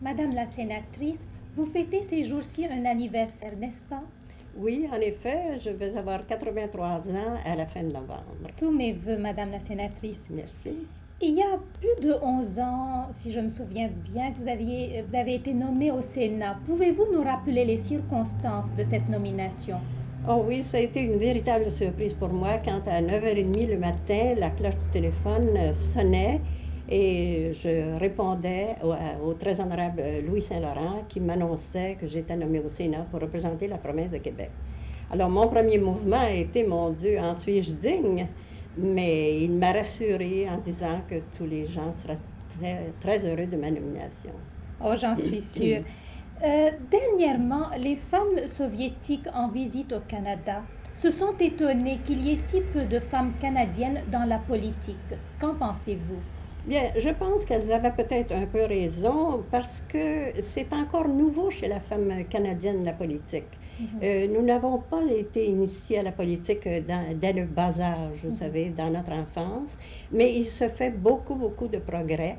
Madame la sénatrice, vous fêtez ces jours-ci un anniversaire, n'est-ce pas? Oui, en effet, je vais avoir 83 ans à la fin de novembre. Tous mes vœux, Madame la sénatrice. Merci. Il y a plus de 11 ans, si je me souviens bien, que vous avez été nommée au Sénat. Pouvez-vous nous rappeler les circonstances de cette nomination? Oh oui, ça a été une véritable surprise pour moi quand à 9h30 le matin, la cloche du téléphone sonnait et je répondais au très honorable Louis Saint-Laurent qui m'annonçait que j'étais nommé au Sénat pour représenter la province de Québec. Alors mon premier mouvement a été, mon Dieu, en suis-je digne? Mais il m'a rassurée en disant que tous les gens seraient très heureux de ma nomination. Oh, j'en suis sûre. Dernièrement, les femmes soviétiques en visite au Canada se sont étonnées qu'il y ait si peu de femmes canadiennes dans la politique. Qu'en pensez-vous? Bien, je pense qu'elles avaient peut-être un peu raison parce que c'est encore nouveau chez la femme canadienne, la politique. Nous n'avons pas été initiés à la politique dès le bas âge, vous savez, dans notre enfance, mais il se fait beaucoup, beaucoup de progrès.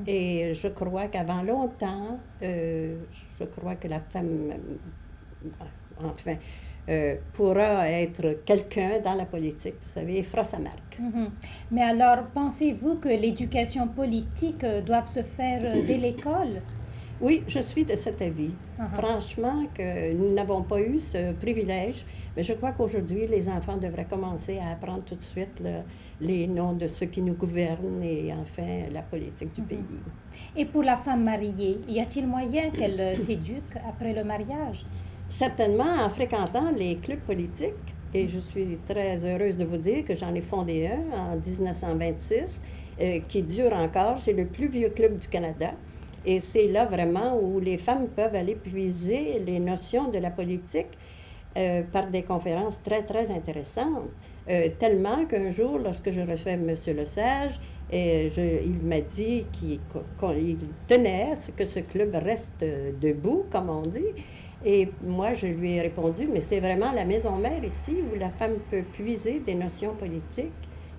Et je crois qu'avant longtemps, je crois que la femme, enfin, pourra être quelqu'un dans la politique, vous savez, et fera sa marque. Mais alors, pensez-vous que l'éducation politique doive se faire dès l'école? Oui, je suis de cet avis. Franchement, que nous n'avons pas eu ce privilège, mais je crois qu'aujourd'hui, les enfants devraient commencer à apprendre tout de suite les noms de ceux qui nous gouvernent et enfin la politique du pays. Et pour la femme mariée, y a-t-il moyen qu'elle s'éduque après le mariage? Certainement, en fréquentant les clubs politiques, et je suis très heureuse de vous dire que j'en ai fondé un en 1926, qui dure encore. C'est le plus vieux club du Canada. Et c'est là vraiment où les femmes peuvent aller puiser les notions de la politique par des conférences très, très intéressantes. Tellement qu'un jour, lorsque je reçois M. Lesage, il m'a dit qu'il tenait à ce que ce club reste debout, comme on dit. Et moi, je lui ai répondu, mais c'est vraiment la maison mère ici où la femme peut puiser des notions politiques,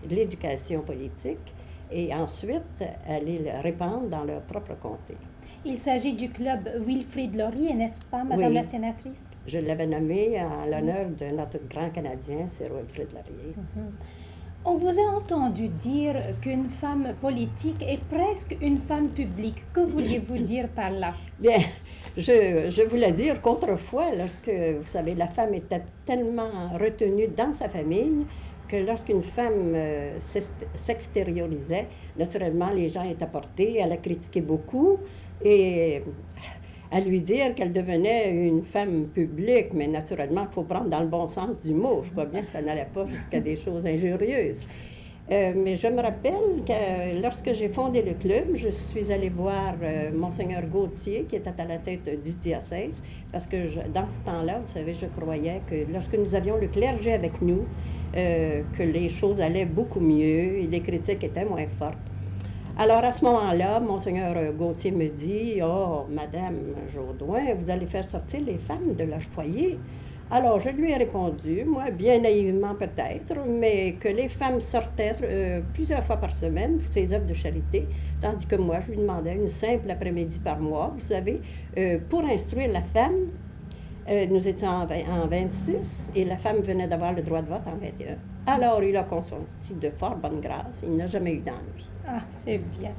de l'éducation politique, et ensuite aller le répandre dans leur propre comté. Il s'agit du club Wilfrid Laurier, n'est-ce pas, Madame Oui. la sénatrice? Je l'avais nommé en l'honneur de notre grand Canadien, Sir Wilfrid Laurier. On vous a entendu dire qu'une femme politique est presque une femme publique. Que vouliez-vous dire par là? Bien, je voulais dire qu'autrefois, lorsque, vous savez, la femme était tellement retenue dans sa famille que lorsqu'une femme s'extériorisait, naturellement, les gens étaient portés à la critiquer beaucoup et à lui dire qu'elle devenait une femme publique, mais naturellement, il faut prendre dans le bon sens du mot. Je crois bien que ça n'allait pas jusqu'à des choses injurieuses. Mais je me rappelle que lorsque j'ai fondé le club, je suis allée voir Monseigneur Gauthier, qui était à la tête du diocèse, parce que dans ce temps-là, vous savez, je croyais que lorsque nous avions le clergé avec nous, que les choses allaient beaucoup mieux et les critiques étaient moins fortes. Alors, à ce moment-là, Monseigneur Gauthier me dit « Oh, Madame Jaudoin, vous allez faire sortir les femmes de leur foyer. » Alors, je lui ai répondu, moi, bien naïvement peut-être, mais que les femmes sortaient plusieurs fois par semaine pour ces œuvres de charité, tandis que moi, je lui demandais une simple après-midi par mois, vous savez, pour instruire la femme. Nous étions en 26 et la femme venait d'avoir le droit de vote en 21. Alors, il a consenti de fort bonne grâce. Il n'a jamais eu d'ennui. Ah, c'est bien.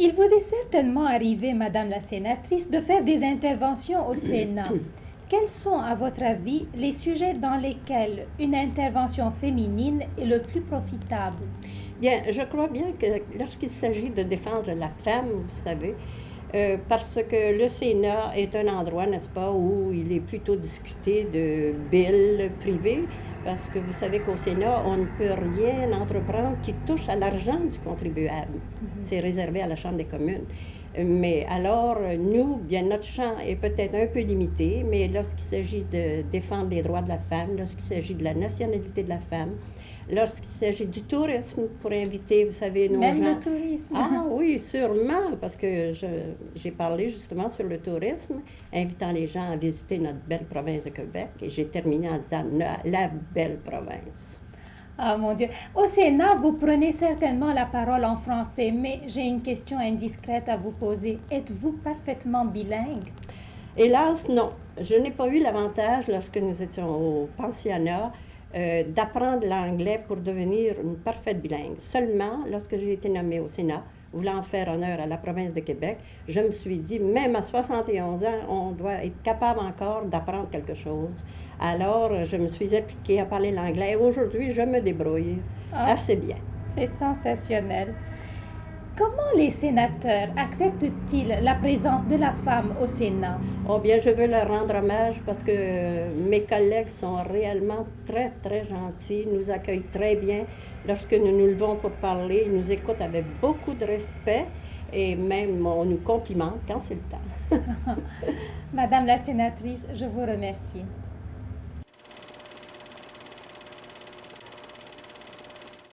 Il vous est certainement arrivé, Madame la sénatrice, de faire des interventions au Sénat. Quels sont, à votre avis, les sujets dans lesquels une intervention féminine est le plus profitable? Bien, je crois bien que lorsqu'il s'agit de défendre la femme, vous savez, parce que le Sénat est un endroit, n'est-ce pas, où il est plutôt discuté de billes privées, parce que vous savez qu'au Sénat, on ne peut rien entreprendre qui touche à l'argent du contribuable. C'est réservé à la Chambre des communes. Mais alors, nous, bien, notre champ est peut-être un peu limité, mais lorsqu'il s'agit de défendre les droits de la femme, lorsqu'il s'agit de la nationalité de la femme, lorsqu'il s'agit du tourisme, pour inviter, vous savez, nos gens... Même le tourisme. Ah oui, sûrement, parce que j'ai parlé justement sur le tourisme, invitant les gens à visiter notre belle province de Québec, et j'ai terminé en disant la belle province. Ah mon Dieu. Au Sénat, vous prenez certainement la parole en français, mais j'ai une question indiscrète à vous poser. Êtes-vous parfaitement bilingue? Hélas, non. Je n'ai pas eu l'avantage, lorsque nous étions au pensionnat, d'apprendre l'anglais pour devenir une parfaite bilingue. Seulement, lorsque j'ai été nommée au Sénat, voulant faire honneur à la province de Québec, je me suis dit, même à 71 ans, on doit être capable encore d'apprendre quelque chose. Alors, je me suis appliquée à parler l'anglais et aujourd'hui, je me débrouille Ah, assez bien. c'est sensationnel. Comment les sénateurs acceptent-ils la présence de la femme au Sénat? Oh bien, je veux leur rendre hommage parce que mes collègues sont réellement très, très gentils, nous accueillent très bien. Lorsque nous nous levons pour parler, ils nous écoutent avec beaucoup de respect et même on nous complimente quand c'est le temps. Madame la sénatrice, je vous remercie.